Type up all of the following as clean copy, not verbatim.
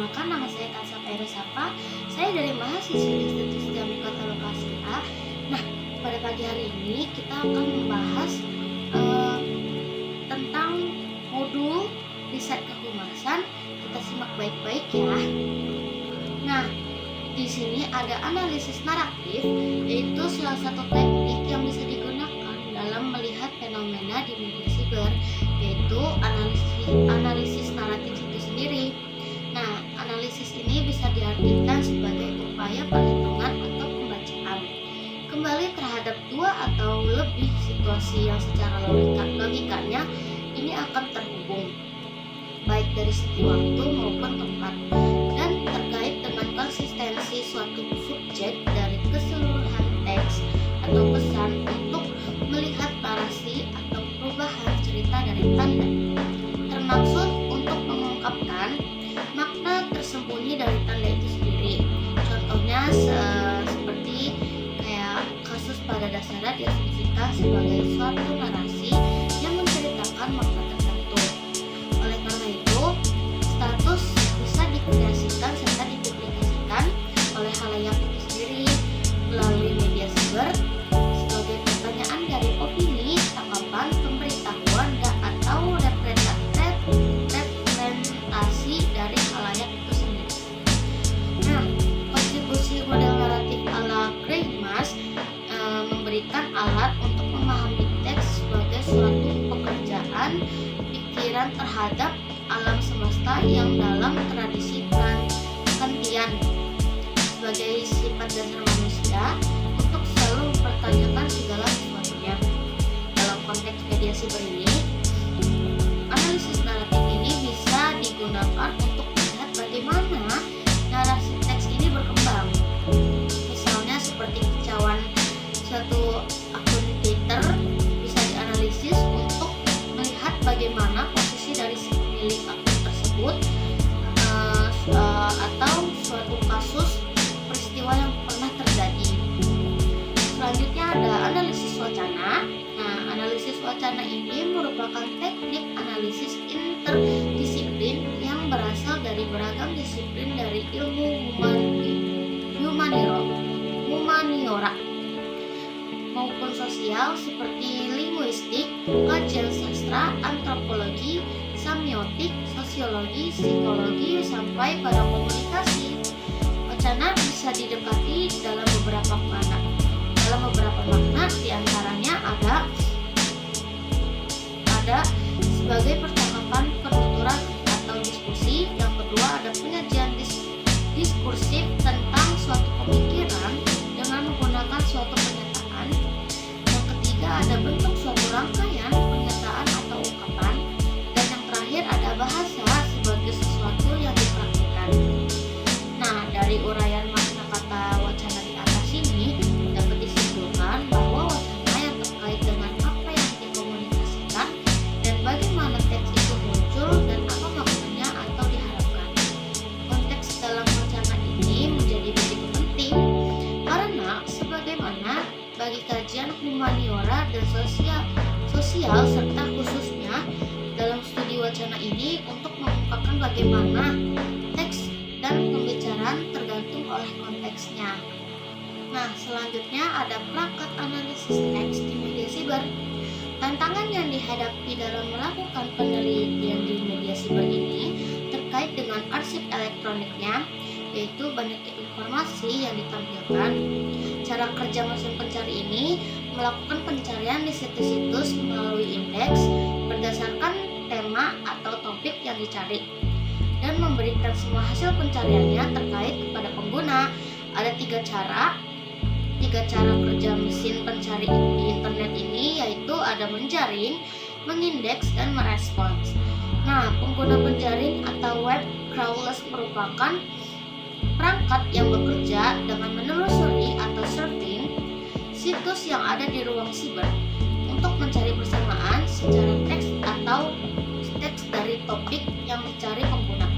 Perkenalkan, nama saya Kansa Sapa. Saya dari mahasiswa Institut Jami Kota Lokasi A. Nah, pada pagi hari ini kita akan membahas tentang modul riset kehumasan. Kita simak baik-baik ya. Nah, di sini ada analisis naratif, yaitu salah satu teknik yang bisa digunakan dalam melihat fenomena di media siber, yaitu analisis naratif itu sendiri. Nah, analisis ini bisa diartikan sebagai upaya perhitungan atau pembacaan kembali terhadap dua atau lebih situasi yang secara logikanya ini akan terhubung, baik dari segi waktu maupun tempat, dan terkait dengan konsistensi suatu subjek dari keseluruhan teks atau pesan untuk melihat narasi atau perubahan cerita dari tanda, termaksud untuk mengungkapkan makna tersembunyi dari tanda itu sendiri. Contohnya seperti kayak kasus pada dasarnya diasumsikan sebagai suatu narasi yang menceritakan makna tertentu. Oleh karena itu, status bisa dikreasikan serta dipublikasikan oleh khalayak itu sendiri melalui media siber sebagai pertanyaan dari opini, tanggapan, pemberitahuan, atau representasi dari khalayak itu sendiri. Nah, kontribusi model naratif ala Greimas memberikan alat untuk memahami teks sebagai suatu pekerjaan pikiran terhadap alam semesta yang dalam tradisi Kantian sebagai sifat dasar manusia untuk selalu mempertanyakan segala sesuatunya. Dalam konteks media siber ini, analisis naratif ini bisa digunakan untuk melihat bagaimana narasi teks ini berkembang. Misalnya seperti kicauan suatu akun Twitter bisa dianalisis untuk melihat bagaimana posisi dari si pemilik akun tersebut, atau suatu kasus peristiwa yang pernah terjadi. Selanjutnya ada analisis wacana. Nah, analisis wacana ini merupakan teknik analisis interdisiplin yang berasal dari beragam disiplin dari ilmu humaniora maupun sosial seperti linguistik, kajian sastra, antropologi, semiotik, sosiologi, psikologi, sampai pada komunikasi. Wacana bisa didekati dalam beberapa makna. Diantaranya ada sebagai percakapan, penuturan atau diskusi. Yang kedua ada penyajian diskursif tentang suatu pemikiran dengan menggunakan suatu pernyataan. Yang ketiga ada bentuk suatu rangkaian pernyataan atau ungkapan. Dan yang terakhir ada bahasa sebagai sesuatu yang dipraktikkan. Nah, dari uraian makna kata wacana di atas ini dapat disimpulkan bahwa wacana yang terkait dengan apa yang dikomunikasikan dan bagaimana teks itu muncul dan apa maknanya atau diharapkan. Konteks dalam wacana ini menjadi begitu penting karena sebagaimana bagi kajian humaniora dan sosial serta khususnya dalam studi wacana ini untuk mengungkapkan bagaimana teks dan pembicaraan tergantung oleh konteksnya. Nah, selanjutnya ada perangkat analisis teks di media siber. Tantangan yang dihadapi dalam melakukan penelitian di media siber ini terkait dengan arsip elektroniknya, yaitu banyaknya informasi yang ditampilkan. Cara kerja mesin pencari ini melakukan pencarian di situs-situs melalui indeks berdasarkan tema atau topik yang dicari dan memberikan semua hasil pencariannya terkait kepada pengguna. Ada tiga cara kerja mesin pencari di internet ini, yaitu ada menjaring, mengindeks, dan merespons. Nah, pengguna penjaring atau web crawlers merupakan perangkat yang bekerja dengan menelusuri atau surfing situs yang ada di ruang siber untuk mencari persamaan secara teks atau teks dari topik yang dicari pengguna.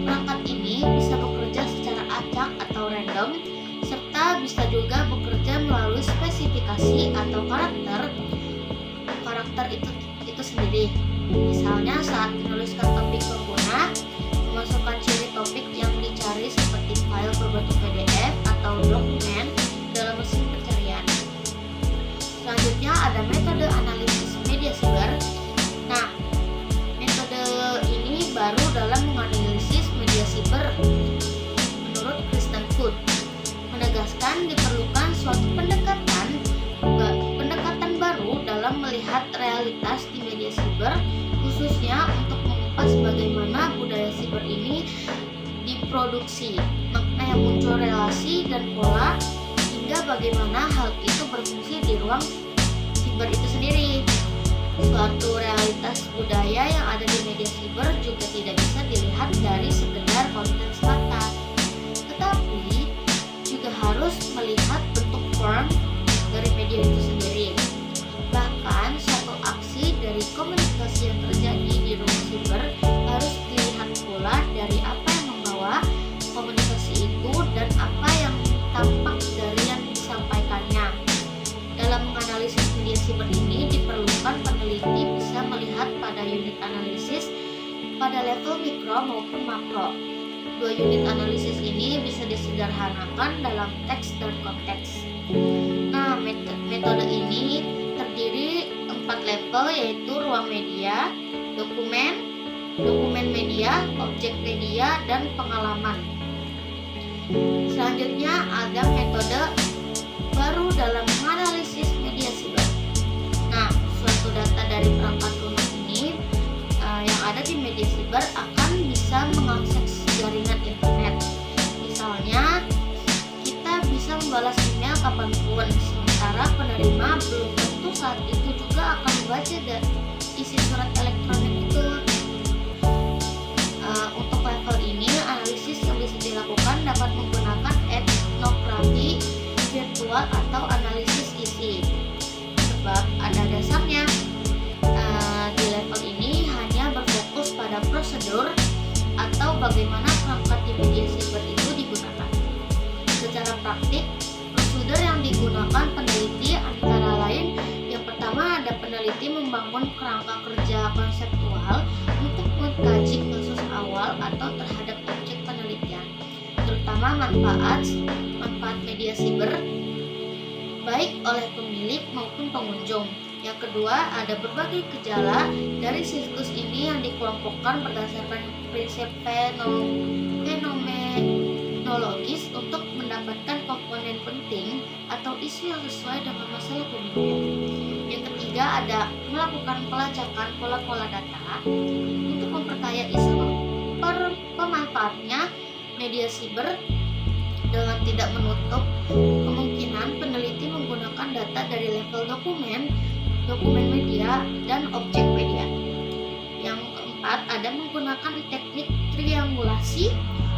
Perangkat ini bisa bekerja secara acak atau random, serta bisa juga bekerja melalui spesifikasi atau karakter itu sendiri. Misalnya saat menuliskan topik pengguna, memasukkan ciri topik yang dicari seperti file berbentuk PDF atau dokumen dalam mesin pencarian. Selanjutnya ada metode analisis media siber. Nah, metode ini baru dalam menganalisis media siber menurut Kristen Food, menegaskan diperlukan suatu pendekatan baru dalam melihat realitas di media siber, khususnya untuk mengupas bagaimana budaya siber ini diproduksi, makna yang muncul relasi dan pola, hingga bagaimana hal itu berfungsi di ruang siber itu sendiri. Suatu realitas budaya yang ada di media siber juga tidak bisa dilihat dari sekedar konten semata, tetapi juga harus melihat bentuk form dari media itu sendiri. Bahkan suatu aksi dari komunikasi yang terjadi di ruang siber harus dilihat pula dari apa yang membawa komunikasi itu dan apa yang tampak dari yang disampaikannya. Dalam menganalisis media siber ini diperlukan peneliti bisa melihat pada unit analisis pada level mikro maupun makro. Dua unit analisis ini bisa disederhanakan dalam teks dan konteks. Nah, metode ini terdiri 4 level, yaitu ruang media, dokumen media, objek media, dan pengalaman. Selanjutnya ada metode baru dalam menganalisis media siber. Nah, suatu data dari perangkat lunak ini yang ada di media siber akan bisa mengakses jaringan internet. Misalnya, kita bisa membalas email kapanpun, sementara penerima belum tentu saat itu juga akan membaca isi surat elektronik itu. Untuk level ini, analisis yang bisa dilakukan dapat menggunakan etnografi virtual atau analisis isi. Sebab ada dasarnya, di level ini hanya berfokus pada prosedur atau bagaimana perangkat di media siber itu digunakan. Secara praktik, prosedur yang digunakan peneliti antara lain, yang pertama ada peneliti membangun kerangka kerja konseptual untuk mengkaji kasus awal atau terhadap objek penelitian, terutama manfaat media siber baik oleh pemilik maupun pengunjung. Yang kedua, ada berbagai gejala dari siklus ini yang dikelompokkan berdasarkan prinsip fenomenologis untuk mendapatkan komponen penting atau isu yang sesuai dengan masalah pemilihan. Yang ketiga, ada melakukan pelacakan pola-pola data untuk memperkaya isu pemanfaatnya media siber dengan tidak menutup kemungkinan peneliti menggunakan data dari level dokumen media, dan objek media. Yang keempat, ada menggunakan teknik triangulasi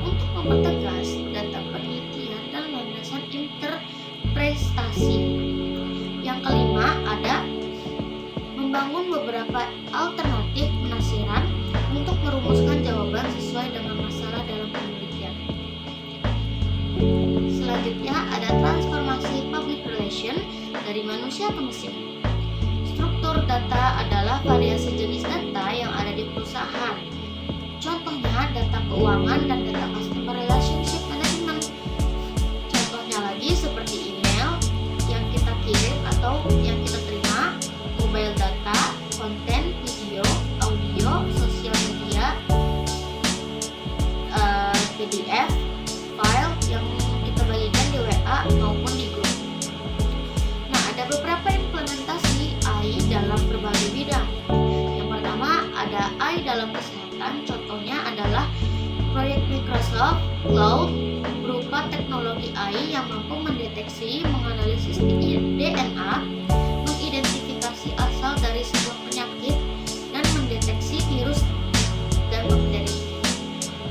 untuk mempertegas data penelitian dan landasan interpretasi. Yang kelima, ada membangun beberapa alternatif penafsiran untuk merumuskan jawaban sesuai dengan masalah dalam penelitian. Selanjutnya, ada transformasi public relation dari manusia ke mesin. Struktur data adalah variasi jenis data yang ada di perusahaan. Contohnya data keuangan dan data customer relationship management. Contohnya lagi seperti email yang kita kirim atau yang kita terima, mobile data, konten, video, audio, sosial media, PDF, file yang kita bagikan di WA maupun di grup. Nah, ada beberapa implementasi AI dalam berbagai bidang. Yang pertama, ada AI dalam kesehatan. Contohnya adalah proyek Microsoft Cloud berupa teknologi AI yang mampu mendeteksi, menganalisis DNA, mengidentifikasi asal dari sebuah penyakit, dan mendeteksi virus dan bakteri.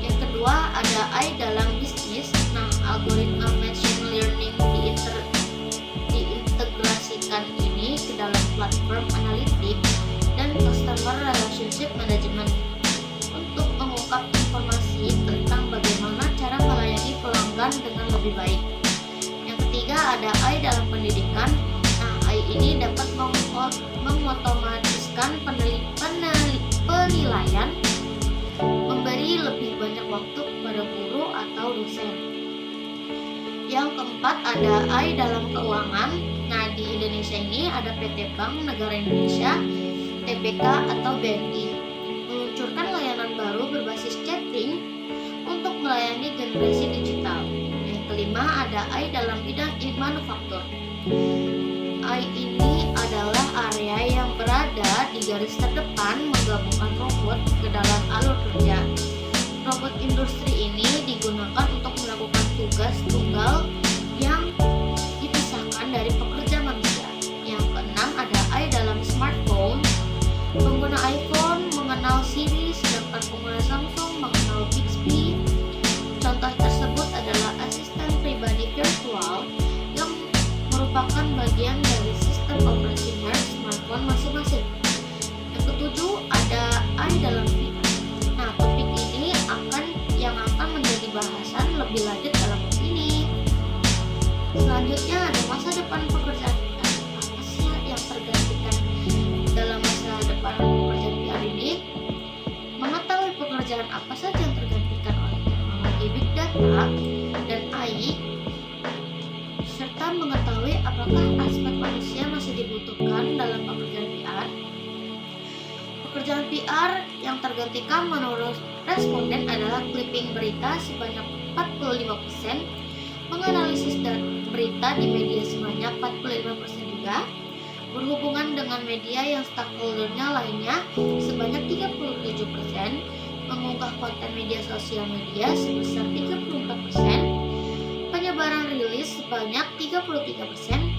Yang kedua, ada AI dalam bisnis. Nah, algoritma machine learning diintegrasikan ini ke dalam platform analitik dan customer relationship management untuk mengungkap informasi tentang bagaimana cara melayani pelanggan dengan lebih baik. Yang ketiga, ada AI dalam pendidikan. Nah, AI ini dapat mengotomatiskan penilaian, memberi lebih banyak atau dosen. Yang keempat ada I dalam keuangan. Nah, di Indonesia ini ada PT Bank Negara Indonesia, TBK atau BNI, meluncurkan layanan baru berbasis chatting untuk melayani generasi digital. Yang kelima ada I dalam bidang manufaktur. I ini adalah area yang berada di garis terdepan menggabungkan robot ke dalam alur kerja. Robot industri ini digunakan untuk melakukan tugas tunggal yang dipisahkan dari pekerja manusia. Yang keenam ada I dalam smartphone. Pengguna iPhone mengenal Siri, sedangkan pengguna Samsung mengenal Bixby. Contoh tersebut adalah asisten pribadi virtual yang merupakan bagian dari sistem operasi smartphone masing-masing. Yang ketujuh ada I dalam VR. Nah, topik ini akan menjadi bahasan lebih lanjut dalam buku ini. Selanjutnya ada masa depan pekerjaan VR. Apa sih yang tergantikan dalam masa depan pekerjaan VR ini? Mengetahui pekerjaan apa saja yang tergantikan oleh teknologi big data dan AI, serta mengetahui apakah aspek manusia masih dibutuhkan dalam pekerjaan VR. Pekerjaan VR yang tergantikan menurut responden adalah clipping berita sebanyak 45%, menganalisis berita di media sebanyak 45% juga, berhubungan dengan media yang stakeholdernya lainnya sebanyak 37%, mengunggah konten media sosial media sebesar 34%, penyebaran rilis sebanyak 33%,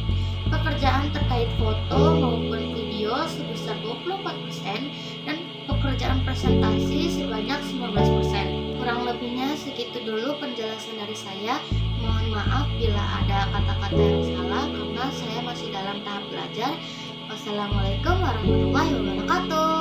pekerjaan terkait foto maupun video sebesar 24%, dan pekerjaan presentasi sebanyak 19%. Kurang lebihnya segitu dulu penjelasan dari saya. Mohon maaf bila ada kata-kata yang salah karena saya masih dalam tahap belajar. Wassalamualaikum warahmatullahi wabarakatuh.